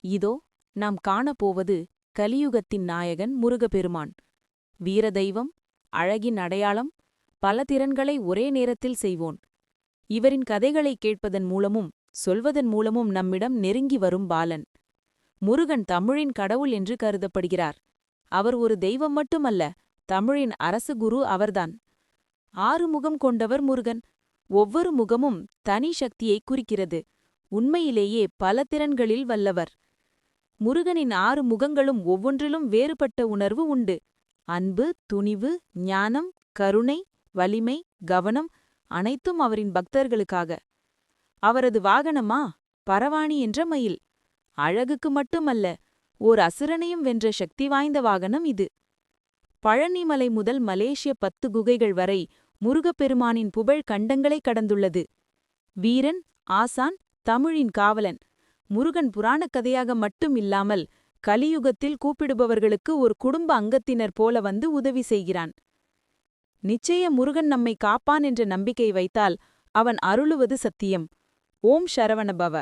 இதோ நாம் காணப்போவது கலியுகத்தின் நாயகன் முருகப்பெருமான். வீரதெய்வம், அழகின் அடையாளம், பல திறன்களை ஒரே நேரத்தில் செய்வோன். இவரின் கதைகளைக் கேட்பதன் மூலமும் சொல்வதன் மூலமும் நம்மிடம் நெருங்கி வரும் பாலன். முருகன் தமிழின் கடவுள் என்று கருதப்படுகிறார். அவர் ஒரு தெய்வம் மட்டுமல்ல, தமிழின் அரசு குரு அவர்தான். 6 முகம் கொண்டவர் முருகன். ஒவ்வொரு முகமும் தனி சக்தியைக் குறிக்கிறது. உண்மையிலேயே பல திறன்களில் வல்லவர். முருகனின் 6 முகங்களும் ஒவ்வொன்றிலும் வேறுபட்ட உணர்வு உண்டு. அன்பு, துணிவு, ஞானம், கருணை, வலிமை, கவனம் அனைத்தும் அவரின் பக்தர்களுக்காக. அவரது வாகனமா பரவாணி என்ற மயில். அழகுக்கு மட்டுமல்ல, ஓர் அசுரனையும் வென்ற சக்தி வாய்ந்த வாகனம் இது. பழனிமலை முதல் மலேசிய 10 குகைகள் வரை முருகப்பெருமானின் புகழ் கண்டங்களை கடந்துள்ளது. வீரன், ஆசான், தமிழின் காவலன். முருகன் புராணக் கதையாக மட்டும் இல்லாமல் கலியுகத்தில் கூப்பிடுபவர்களுக்கு ஒரு குடும்ப அங்கத்தினர் போல வந்து உதவி செய்கிறான். நிச்சய முருகன் நம்மை காப்பான் என்ற நம்பிக்கை வைத்தால் அவன் அருளுவது சத்தியம். ஓம் சரவணபவ.